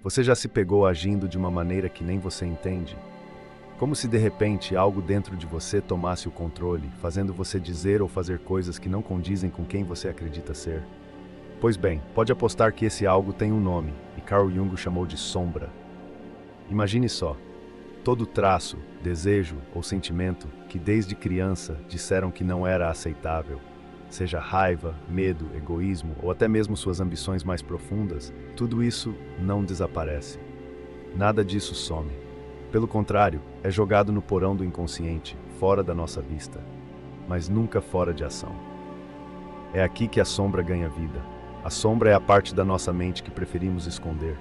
Você já se pegou agindo de uma maneira que nem você entende? Como se de repente algo dentro de você tomasse o controle, fazendo você dizer ou fazer coisas que não condizem com quem você acredita ser? Pois bem, pode apostar que esse algo tem um nome, e Carl Jung o chamou de sombra. Imagine só, todo traço, desejo ou sentimento que desde criança disseram que não era aceitável, seja raiva, medo, egoísmo ou até mesmo suas ambições mais profundas, tudo isso não desaparece. Nada disso some. Pelo contrário, é jogado no porão do inconsciente, fora da nossa vista, mas nunca fora de ação. É aqui que a sombra ganha vida. A sombra é a parte da nossa mente que preferimos esconder.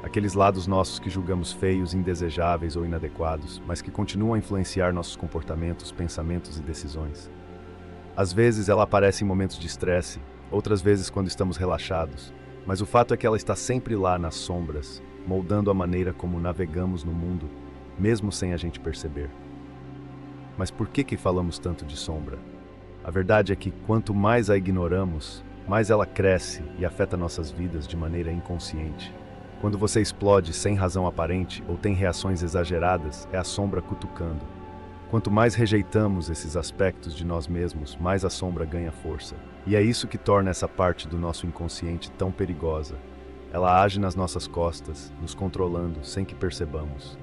Aqueles lados nossos que julgamos feios, indesejáveis ou inadequados, mas que continuam a influenciar nossos comportamentos, pensamentos e decisões. Às vezes ela aparece em momentos de estresse, outras vezes quando estamos relaxados, mas o fato é que ela está sempre lá nas sombras, moldando a maneira como navegamos no mundo, mesmo sem a gente perceber. Mas por que falamos tanto de sombra? A verdade é que quanto mais a ignoramos, mais ela cresce e afeta nossas vidas de maneira inconsciente. Quando você explode sem razão aparente ou tem reações exageradas, é a sombra cutucando. Quanto mais rejeitamos esses aspectos de nós mesmos, mais a sombra ganha força. E é isso que torna essa parte do nosso inconsciente tão perigosa. Ela age nas nossas costas, nos controlando sem que percebamos.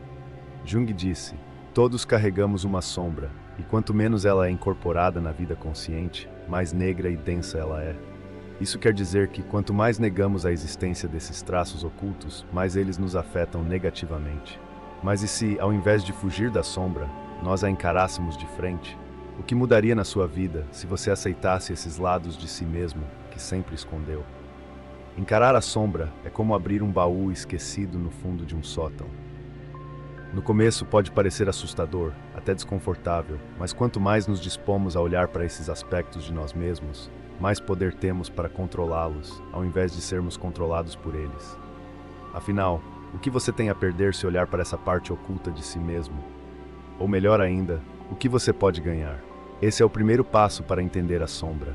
Jung disse: todos carregamos uma sombra, e quanto menos ela é incorporada na vida consciente, mais negra e densa ela é. Isso quer dizer que quanto mais negamos a existência desses traços ocultos, mais eles nos afetam negativamente. Mas e se, ao invés de fugir da sombra, nós a encarássemos de frente? O que mudaria na sua vida se você aceitasse esses lados de si mesmo que sempre escondeu? Encarar a sombra é como abrir um baú esquecido no fundo de um sótão. No começo pode parecer assustador, até desconfortável, mas quanto mais nos dispomos a olhar para esses aspectos de nós mesmos, mais poder temos para controlá-los, ao invés de sermos controlados por eles. Afinal, o que você tem a perder se olhar para essa parte oculta de si mesmo? Ou melhor ainda, o que você pode ganhar? Esse é o primeiro passo para entender a sombra.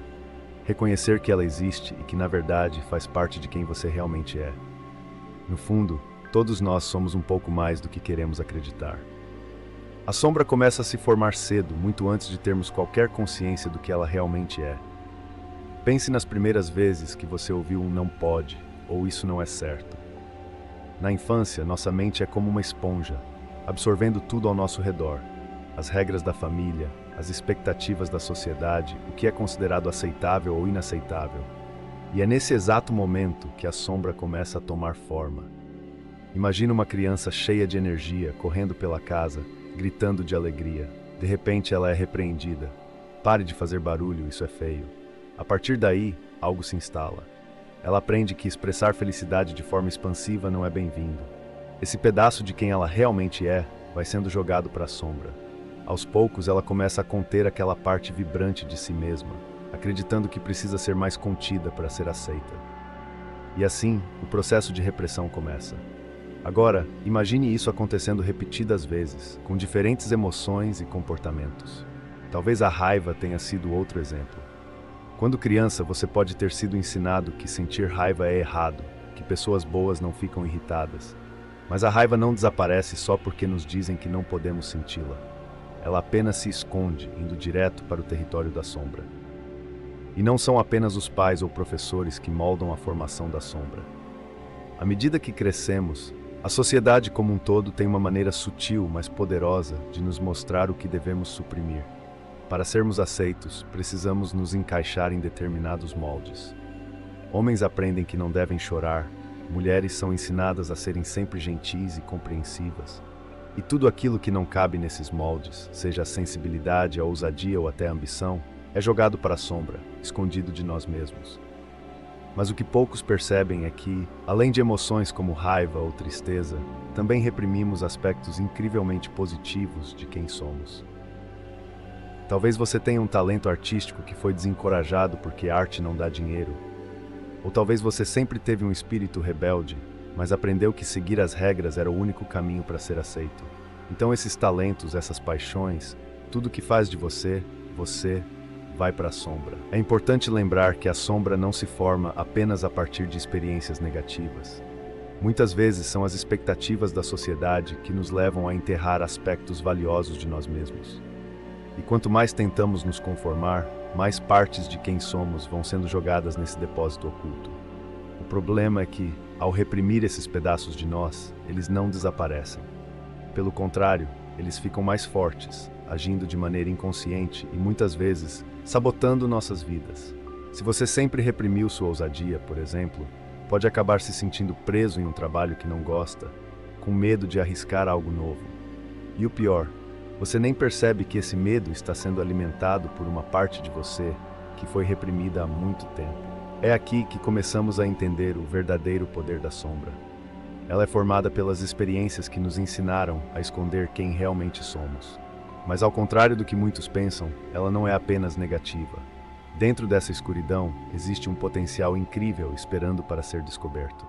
Reconhecer que ela existe e que, na verdade, faz parte de quem você realmente é. No fundo, todos nós somos um pouco mais do que queremos acreditar. A sombra começa a se formar cedo, muito antes de termos qualquer consciência do que ela realmente é. Pense nas primeiras vezes que você ouviu um não pode, ou isso não é certo. Na infância, nossa mente é como uma esponja, absorvendo tudo ao nosso redor. As regras da família, as expectativas da sociedade, o que é considerado aceitável ou inaceitável. E é nesse exato momento que a sombra começa a tomar forma. Imagina uma criança cheia de energia, correndo pela casa, gritando de alegria. De repente ela é repreendida. Pare de fazer barulho, isso é feio. A partir daí, algo se instala. Ela aprende que expressar felicidade de forma expansiva não é bem-vindo. Esse pedaço de quem ela realmente é vai sendo jogado para a sombra. Aos poucos, ela começa a conter aquela parte vibrante de si mesma, acreditando que precisa ser mais contida para ser aceita. E assim, o processo de repressão começa. Agora, imagine isso acontecendo repetidas vezes, com diferentes emoções e comportamentos. Talvez a raiva tenha sido outro exemplo. Quando criança, você pode ter sido ensinado que sentir raiva é errado, que pessoas boas não ficam irritadas. Mas a raiva não desaparece só porque nos dizem que não podemos senti-la. Ela apenas se esconde, indo direto para o território da sombra. E não são apenas os pais ou professores que moldam a formação da sombra. À medida que crescemos, a sociedade como um todo tem uma maneira sutil, mas poderosa, de nos mostrar o que devemos suprimir. Para sermos aceitos, precisamos nos encaixar em determinados moldes. Homens aprendem que não devem chorar, mulheres são ensinadas a serem sempre gentis e compreensivas. E tudo aquilo que não cabe nesses moldes, seja a sensibilidade, a ousadia ou até a ambição, é jogado para a sombra, escondido de nós mesmos. Mas o que poucos percebem é que, além de emoções como raiva ou tristeza, também reprimimos aspectos incrivelmente positivos de quem somos. Talvez você tenha um talento artístico que foi desencorajado porque arte não dá dinheiro. Ou talvez você sempre teve um espírito rebelde, mas aprendeu que seguir as regras era o único caminho para ser aceito. Então esses talentos, essas paixões, tudo que faz de você, vai para a sombra. É importante lembrar que a sombra não se forma apenas a partir de experiências negativas. Muitas vezes são as expectativas da sociedade que nos levam a enterrar aspectos valiosos de nós mesmos. E quanto mais tentamos nos conformar, mais partes de quem somos vão sendo jogadas nesse depósito oculto. O problema é que, ao reprimir esses pedaços de nós, eles não desaparecem. Pelo contrário, eles ficam mais fortes, agindo de maneira inconsciente e muitas vezes sabotando nossas vidas. Se você sempre reprimiu sua ousadia, por exemplo, pode acabar se sentindo preso em um trabalho que não gosta, com medo de arriscar algo novo. E o pior, você nem percebe que esse medo está sendo alimentado por uma parte de você que foi reprimida há muito tempo. É aqui que começamos a entender o verdadeiro poder da sombra. Ela é formada pelas experiências que nos ensinaram a esconder quem realmente somos. Mas ao contrário do que muitos pensam, ela não é apenas negativa. Dentro dessa escuridão, existe um potencial incrível esperando para ser descoberto.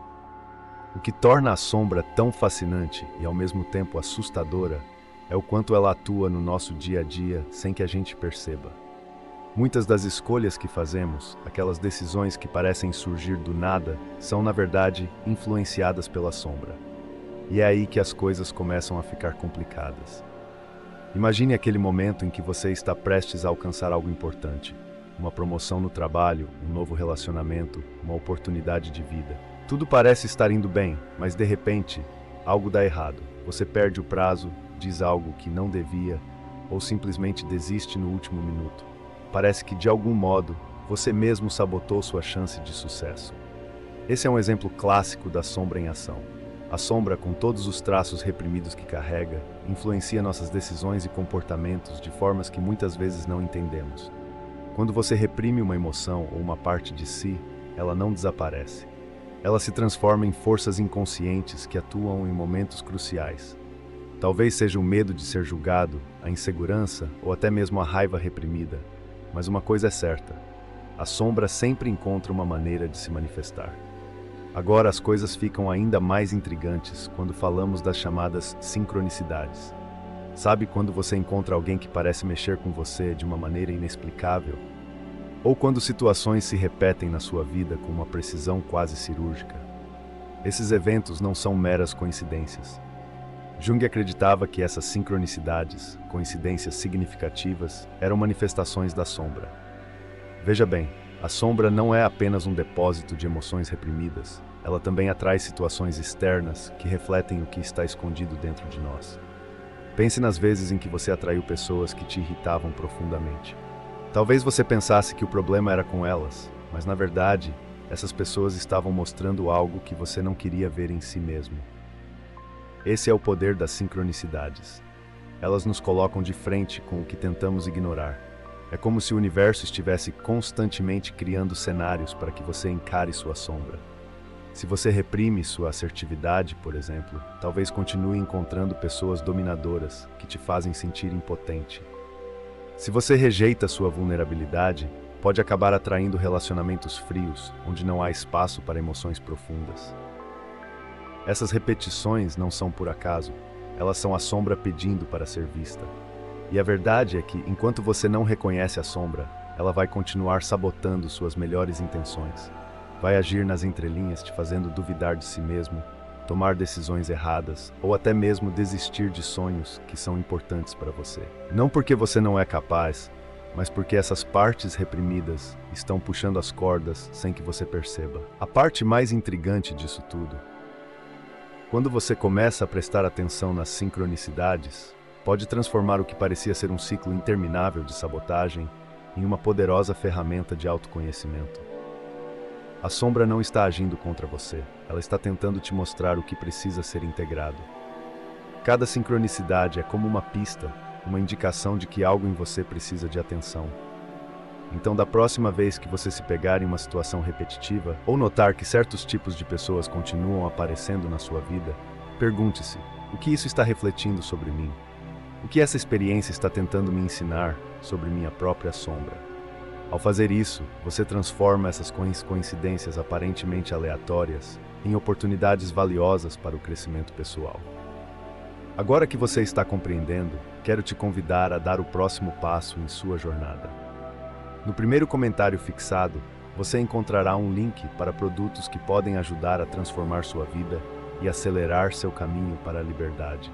O que torna a sombra tão fascinante e ao mesmo tempo assustadora é o quanto ela atua no nosso dia a dia sem que a gente perceba. Muitas das escolhas que fazemos, aquelas decisões que parecem surgir do nada, são na verdade influenciadas pela sombra. E é aí que as coisas começam a ficar complicadas. Imagine aquele momento em que você está prestes a alcançar algo importante. Uma promoção no trabalho, um novo relacionamento, uma oportunidade de vida. Tudo parece estar indo bem, mas de repente, algo dá errado. Você perde o prazo, diz algo que não devia, ou simplesmente desiste no último minuto. Parece que, de algum modo, você mesmo sabotou sua chance de sucesso. Esse é um exemplo clássico da sombra em ação. A sombra, com todos os traços reprimidos que carrega, influencia nossas decisões e comportamentos de formas que muitas vezes não entendemos. Quando você reprime uma emoção ou uma parte de si, ela não desaparece. Ela se transforma em forças inconscientes que atuam em momentos cruciais. Talvez seja o medo de ser julgado, a insegurança ou até mesmo a raiva reprimida. Mas uma coisa é certa: a sombra sempre encontra uma maneira de se manifestar. Agora as coisas ficam ainda mais intrigantes quando falamos das chamadas sincronicidades. Sabe quando você encontra alguém que parece mexer com você de uma maneira inexplicável? Ou quando situações se repetem na sua vida com uma precisão quase cirúrgica? Esses eventos não são meras coincidências. Jung acreditava que essas sincronicidades, coincidências significativas, eram manifestações da sombra. Veja bem, a sombra não é apenas um depósito de emoções reprimidas, ela também atrai situações externas que refletem o que está escondido dentro de nós. Pense nas vezes em que você atraiu pessoas que te irritavam profundamente. Talvez você pensasse que o problema era com elas, mas na verdade, essas pessoas estavam mostrando algo que você não queria ver em si mesmo. Esse é o poder das sincronicidades. Elas nos colocam de frente com o que tentamos ignorar. É como se o universo estivesse constantemente criando cenários para que você encare sua sombra. Se você reprime sua assertividade, por exemplo, talvez continue encontrando pessoas dominadoras que te fazem sentir impotente. Se você rejeita sua vulnerabilidade, pode acabar atraindo relacionamentos frios, onde não há espaço para emoções profundas. Essas repetições não são por acaso, elas são a sombra pedindo para ser vista. E a verdade é que, enquanto você não reconhece a sombra, ela vai continuar sabotando suas melhores intenções. Vai agir nas entrelinhas, te fazendo duvidar de si mesmo, tomar decisões erradas ou até mesmo desistir de sonhos que são importantes para você. Não porque você não é capaz, mas porque essas partes reprimidas estão puxando as cordas sem que você perceba. A parte mais intrigante disso tudo: quando você começa a prestar atenção nas sincronicidades, pode transformar o que parecia ser um ciclo interminável de sabotagem em uma poderosa ferramenta de autoconhecimento. A sombra não está agindo contra você, ela está tentando te mostrar o que precisa ser integrado. Cada sincronicidade é como uma pista, uma indicação de que algo em você precisa de atenção. Então, da próxima vez que você se pegar em uma situação repetitiva, ou notar que certos tipos de pessoas continuam aparecendo na sua vida, pergunte-se: o que isso está refletindo sobre mim? O que essa experiência está tentando me ensinar sobre minha própria sombra? Ao fazer isso, você transforma essas coincidências aparentemente aleatórias em oportunidades valiosas para o crescimento pessoal. Agora que você está compreendendo, quero te convidar a dar o próximo passo em sua jornada. No primeiro comentário fixado, você encontrará um link para produtos que podem ajudar a transformar sua vida e acelerar seu caminho para a liberdade.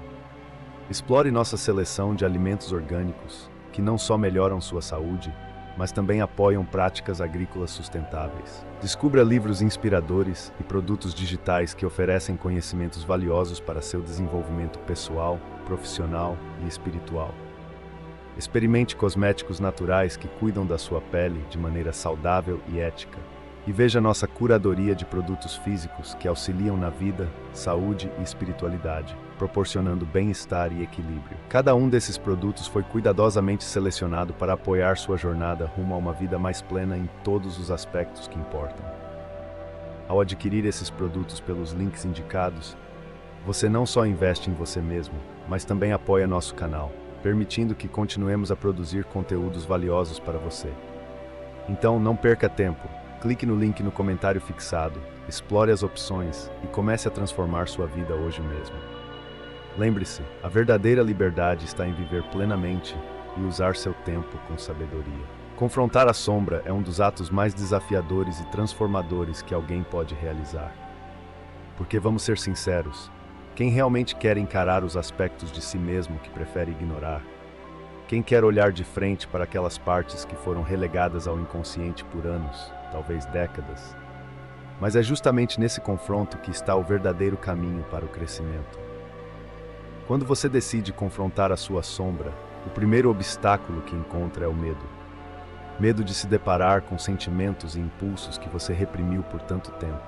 Explore nossa seleção de alimentos orgânicos, que não só melhoram sua saúde, mas também apoiam práticas agrícolas sustentáveis. Descubra livros inspiradores e produtos digitais que oferecem conhecimentos valiosos para seu desenvolvimento pessoal, profissional e espiritual. Experimente cosméticos naturais que cuidam da sua pele de maneira saudável e ética. E veja nossa curadoria de produtos físicos que auxiliam na vida, saúde e espiritualidade, proporcionando bem-estar e equilíbrio. Cada um desses produtos foi cuidadosamente selecionado para apoiar sua jornada rumo a uma vida mais plena em todos os aspectos que importam. Ao adquirir esses produtos pelos links indicados, você não só investe em você mesmo, mas também apoia nosso canal, permitindo que continuemos a produzir conteúdos valiosos para você. Então, não perca tempo. Clique no link no comentário fixado, explore as opções e comece a transformar sua vida hoje mesmo. Lembre-se, a verdadeira liberdade está em viver plenamente e usar seu tempo com sabedoria. Confrontar a sombra é um dos atos mais desafiadores e transformadores que alguém pode realizar. Porque vamos ser sinceros, quem realmente quer encarar os aspectos de si mesmo que prefere ignorar? Quem quer olhar de frente para aquelas partes que foram relegadas ao inconsciente por anos, talvez décadas? Mas é justamente nesse confronto que está o verdadeiro caminho para o crescimento. Quando você decide confrontar a sua sombra, o primeiro obstáculo que encontra é o medo. Medo de se deparar com sentimentos e impulsos que você reprimiu por tanto tempo.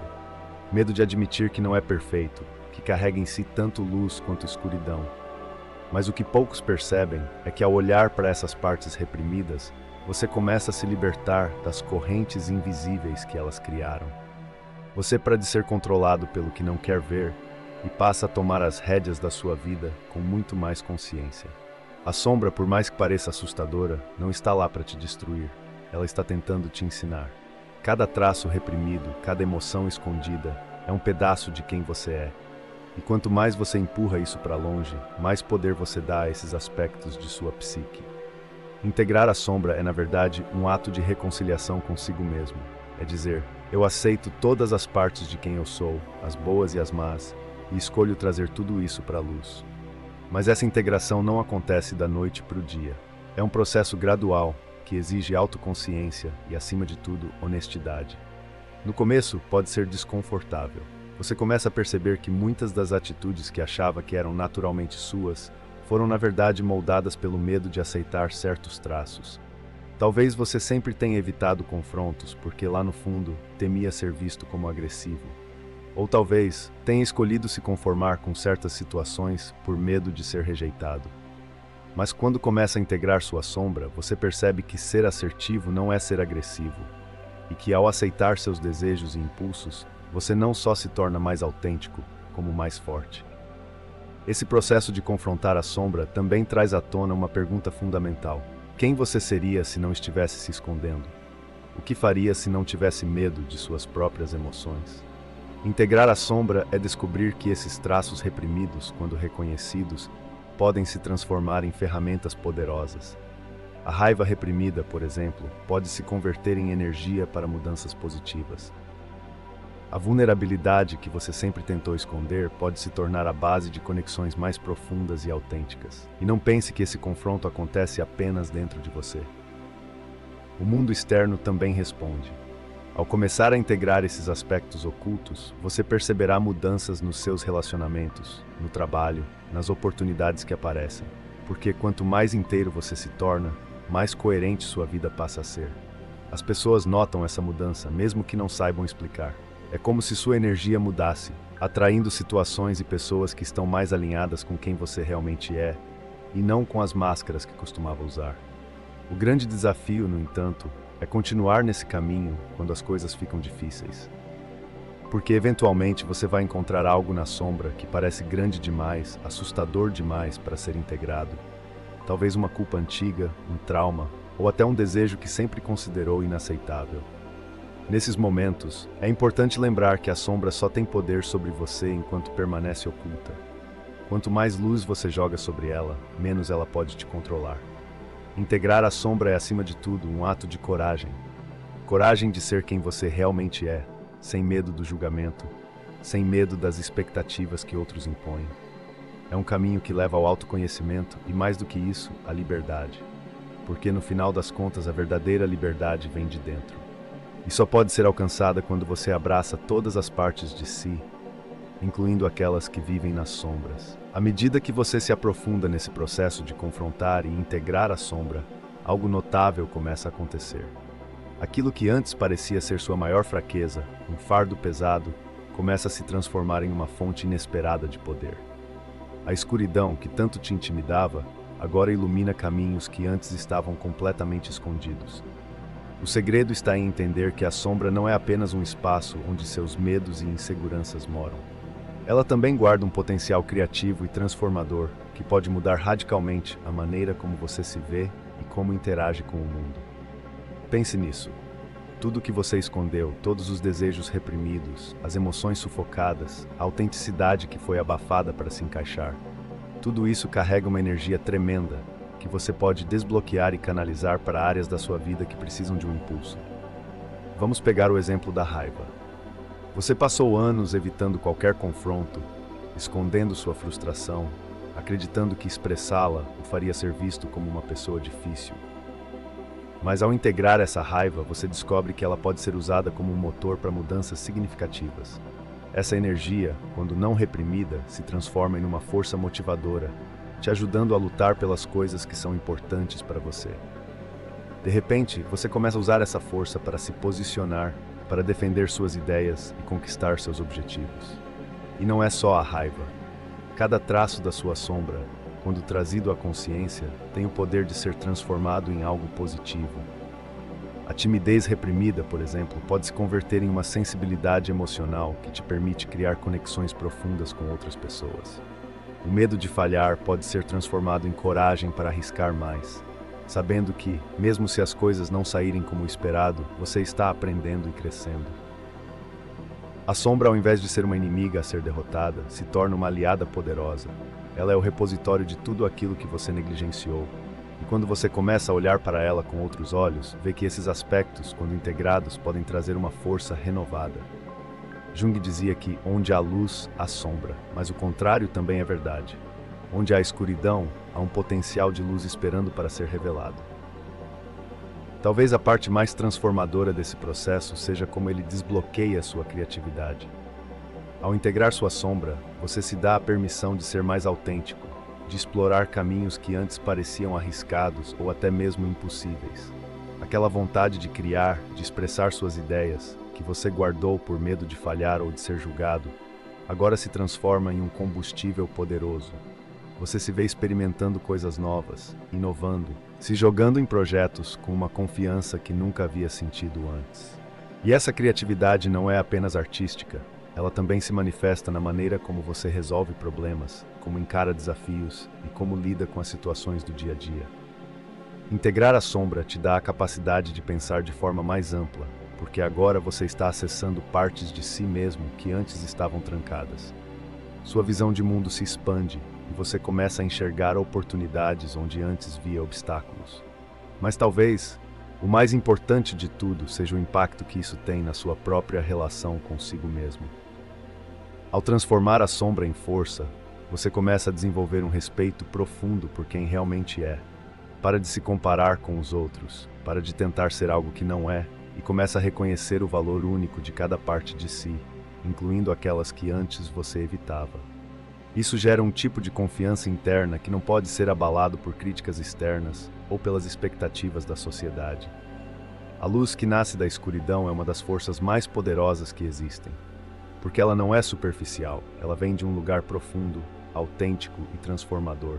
Medo de admitir que não é perfeito, que carrega em si tanto luz quanto escuridão. Mas o que poucos percebem é que ao olhar para essas partes reprimidas, você começa a se libertar das correntes invisíveis que elas criaram. Você para de ser controlado pelo que não quer ver e passa a tomar as rédeas da sua vida com muito mais consciência. A sombra, por mais que pareça assustadora, não está lá para te destruir. Ela está tentando te ensinar. Cada traço reprimido, cada emoção escondida, é um pedaço de quem você é. E quanto mais você empurra isso para longe, mais poder você dá a esses aspectos de sua psique. Integrar a sombra é, na verdade, um ato de reconciliação consigo mesmo. É dizer, eu aceito todas as partes de quem eu sou, as boas e as más, e escolho trazer tudo isso para a luz. Mas essa integração não acontece da noite para o dia. É um processo gradual, que exige autoconsciência e, acima de tudo, honestidade. No começo, pode ser desconfortável. Você começa a perceber que muitas das atitudes que achava que eram naturalmente suas foram na verdade moldadas pelo medo de aceitar certos traços. Talvez você sempre tenha evitado confrontos porque lá no fundo temia ser visto como agressivo. Ou talvez tenha escolhido se conformar com certas situações por medo de ser rejeitado. Mas quando começa a integrar sua sombra, você percebe que ser assertivo não é ser agressivo, e que ao aceitar seus desejos e impulsos, você não só se torna mais autêntico, como mais forte. Esse processo de confrontar a sombra também traz à tona uma pergunta fundamental. Quem você seria se não estivesse se escondendo? O que faria se não tivesse medo de suas próprias emoções? Integrar a sombra é descobrir que esses traços reprimidos, quando reconhecidos, podem se transformar em ferramentas poderosas. A raiva reprimida, por exemplo, pode se converter em energia para mudanças positivas. A vulnerabilidade que você sempre tentou esconder pode se tornar a base de conexões mais profundas e autênticas. E não pense que esse confronto acontece apenas dentro de você. O mundo externo também responde. Ao começar a integrar esses aspectos ocultos, você perceberá mudanças nos seus relacionamentos, no trabalho, nas oportunidades que aparecem. Porque quanto mais inteiro você se torna, mais coerente sua vida passa a ser. As pessoas notam essa mudança, mesmo que não saibam explicar. É como se sua energia mudasse, atraindo situações e pessoas que estão mais alinhadas com quem você realmente é, e não com as máscaras que costumava usar. O grande desafio, no entanto, é continuar nesse caminho quando as coisas ficam difíceis. Porque eventualmente você vai encontrar algo na sombra que parece grande demais, assustador demais para ser integrado. Talvez uma culpa antiga, um trauma, ou até um desejo que sempre considerou inaceitável. Nesses momentos, é importante lembrar que a sombra só tem poder sobre você enquanto permanece oculta. Quanto mais luz você joga sobre ela, menos ela pode te controlar. Integrar a sombra é, acima de tudo, um ato de coragem. Coragem de ser quem você realmente é, sem medo do julgamento. sem medo das expectativas que outros impõem. É um caminho que leva ao autoconhecimento e, mais do que isso, à liberdade. Porque no final das contas a verdadeira liberdade vem de dentro. E só pode ser alcançada quando você abraça todas as partes de si, incluindo aquelas que vivem nas sombras. À medida que você se aprofunda nesse processo de confrontar e integrar a sombra, algo notável começa a acontecer. Aquilo que antes parecia ser sua maior fraqueza, um fardo pesado, começa a se transformar em uma fonte inesperada de poder. A escuridão, que tanto te intimidava, agora ilumina caminhos que antes estavam completamente escondidos. O segredo está em entender que a sombra não é apenas um espaço onde seus medos e inseguranças moram. Ela também guarda um potencial criativo e transformador que pode mudar radicalmente a maneira como você se vê e como interage com o mundo. Pense nisso. Tudo o que você escondeu, todos os desejos reprimidos, as emoções sufocadas, a autenticidade que foi abafada para se encaixar, tudo isso carrega uma energia tremenda que você pode desbloquear e canalizar para áreas da sua vida que precisam de um impulso. Vamos pegar o exemplo da raiva. Você passou anos evitando qualquer confronto, escondendo sua frustração, acreditando que expressá-la o faria ser visto como uma pessoa difícil. Mas ao integrar essa raiva, você descobre que ela pode ser usada como um motor para mudanças significativas. Essa energia, quando não reprimida, se transforma em uma força motivadora, te ajudando a lutar pelas coisas que são importantes para você. De repente, você começa a usar essa força para se posicionar, para defender suas ideias e conquistar seus objetivos. E não é só a raiva. Cada traço da sua sombra, quando trazido à consciência, tem o poder de ser transformado em algo positivo. A timidez reprimida, por exemplo, pode se converter em uma sensibilidade emocional que te permite criar conexões profundas com outras pessoas. O medo de falhar pode ser transformado em coragem para arriscar mais, sabendo que, mesmo se as coisas não saírem como esperado, você está aprendendo e crescendo. A sombra, ao invés de ser uma inimiga a ser derrotada, se torna uma aliada poderosa. Ela é o repositório de tudo aquilo que você negligenciou. E quando você começa a olhar para ela com outros olhos, vê que esses aspectos, quando integrados, podem trazer uma força renovada. Jung dizia que onde há luz, há sombra, mas o contrário também é verdade. Onde há escuridão, há um potencial de luz esperando para ser revelado. Talvez a parte mais transformadora desse processo seja como ele desbloqueia sua criatividade. Ao integrar sua sombra, você se dá a permissão de ser mais autêntico, de explorar caminhos que antes pareciam arriscados ou até mesmo impossíveis. Aquela vontade de criar, de expressar suas ideias, que você guardou por medo de falhar ou de ser julgado, agora se transforma em um combustível poderoso. Você se vê experimentando coisas novas, inovando, se jogando em projetos com uma confiança que nunca havia sentido antes. E essa criatividade não é apenas artística, ela também se manifesta na maneira como você resolve problemas, como encara desafios e como lida com as situações do dia a dia. Integrar a sombra te dá a capacidade de pensar de forma mais ampla, porque agora você está acessando partes de si mesmo que antes estavam trancadas. Sua visão de mundo se expande e você começa a enxergar oportunidades onde antes via obstáculos. Mas talvez o mais importante de tudo seja o impacto que isso tem na sua própria relação consigo mesmo. Ao transformar a sombra em força, você começa a desenvolver um respeito profundo por quem realmente é. Para de se comparar com os outros, para de tentar ser algo que não é, e começa a reconhecer o valor único de cada parte de si, incluindo aquelas que antes você evitava. Isso gera um tipo de confiança interna que não pode ser abalado por críticas externas ou pelas expectativas da sociedade. A luz que nasce da escuridão é uma das forças mais poderosas que existem, porque ela não é superficial, ela vem de um lugar profundo, autêntico e transformador.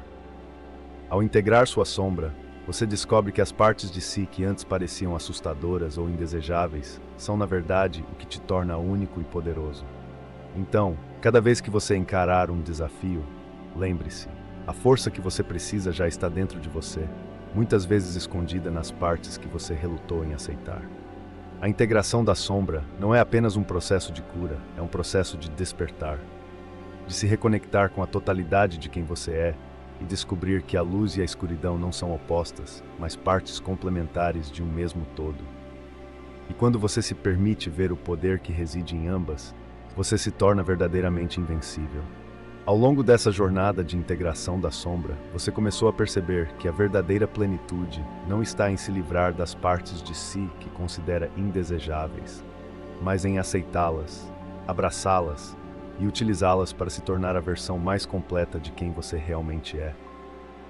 Ao integrar sua sombra, você descobre que as partes de si que antes pareciam assustadoras ou indesejáveis são, na verdade, o que te torna único e poderoso. Então, cada vez que você encarar um desafio, lembre-se, a força que você precisa já está dentro de você, muitas vezes escondida nas partes que você relutou em aceitar. A integração da sombra não é apenas um processo de cura, é um processo de despertar, de se reconectar com a totalidade de quem você é e descobrir que a luz e a escuridão não são opostas, mas partes complementares de um mesmo todo. E quando você se permite ver o poder que reside em ambas, você se torna verdadeiramente invencível. Ao longo dessa jornada de integração da sombra, você começou a perceber que a verdadeira plenitude não está em se livrar das partes de si que considera indesejáveis, mas em aceitá-las, abraçá-las e utilizá-las para se tornar a versão mais completa de quem você realmente é.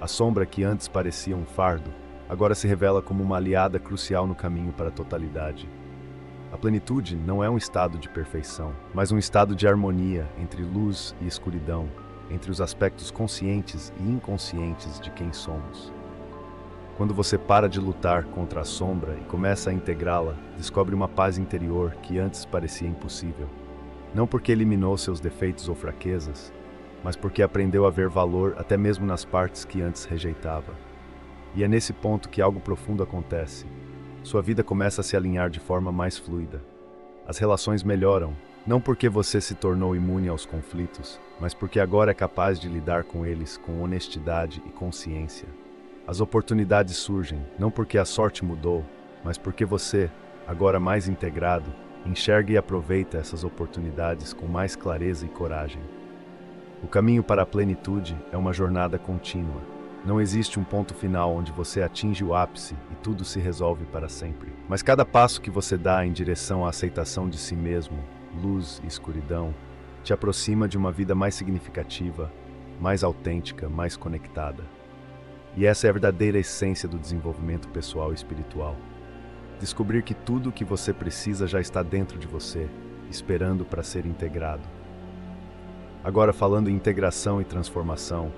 A sombra que antes parecia um fardo, agora se revela como uma aliada crucial no caminho para a totalidade. A plenitude não é um estado de perfeição, mas um estado de harmonia entre luz e escuridão, entre os aspectos conscientes e inconscientes de quem somos. Quando você para de lutar contra a sombra e começa a integrá-la, descobre uma paz interior que antes parecia impossível. Não porque eliminou seus defeitos ou fraquezas, mas porque aprendeu a ver valor até mesmo nas partes que antes rejeitava. E é nesse ponto que algo profundo acontece. Sua vida começa a se alinhar de forma mais fluida. As relações melhoram, não porque você se tornou imune aos conflitos, mas porque agora é capaz de lidar com eles com honestidade e consciência. As oportunidades surgem, não porque a sorte mudou, mas porque você, agora mais integrado, enxerga e aproveita essas oportunidades com mais clareza e coragem. O caminho para a plenitude é uma jornada contínua. Não existe um ponto final onde você atinge o ápice e tudo se resolve para sempre. Mas cada passo que você dá em direção à aceitação de si mesmo, luz e escuridão, te aproxima de uma vida mais significativa, mais autêntica, mais conectada. E essa é a verdadeira essência do desenvolvimento pessoal e espiritual. Descobrir que tudo o que você precisa já está dentro de você, esperando para ser integrado. Agora, falando em integração e transformação,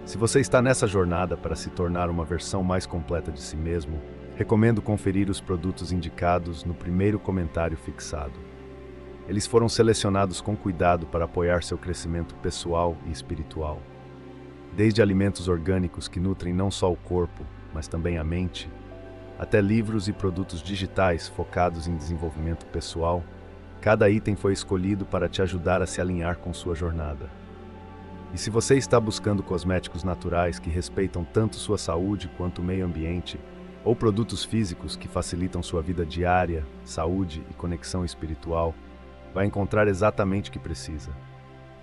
se você está nessa jornada para se tornar uma versão mais completa de si mesmo, recomendo conferir os produtos indicados no primeiro comentário fixado. Eles foram selecionados com cuidado para apoiar seu crescimento pessoal e espiritual. Desde alimentos orgânicos que nutrem não só o corpo, mas também a mente, até livros e produtos digitais focados em desenvolvimento pessoal, cada item foi escolhido para te ajudar a se alinhar com sua jornada. E se você está buscando cosméticos naturais que respeitam tanto sua saúde quanto o meio ambiente, ou produtos físicos que facilitam sua vida diária, saúde e conexão espiritual, vai encontrar exatamente o que precisa.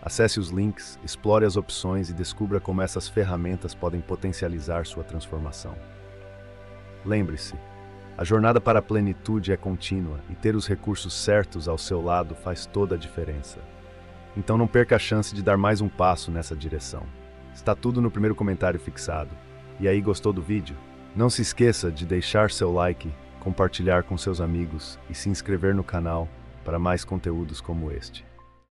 Acesse os links, explore as opções e descubra como essas ferramentas podem potencializar sua transformação. Lembre-se, a jornada para a plenitude é contínua e ter os recursos certos ao seu lado faz toda a diferença. Então não perca a chance de dar mais um passo nessa direção. Está tudo no primeiro comentário fixado. E aí, gostou do vídeo? Não se esqueça de deixar seu like, compartilhar com seus amigos e se inscrever no canal para mais conteúdos como este.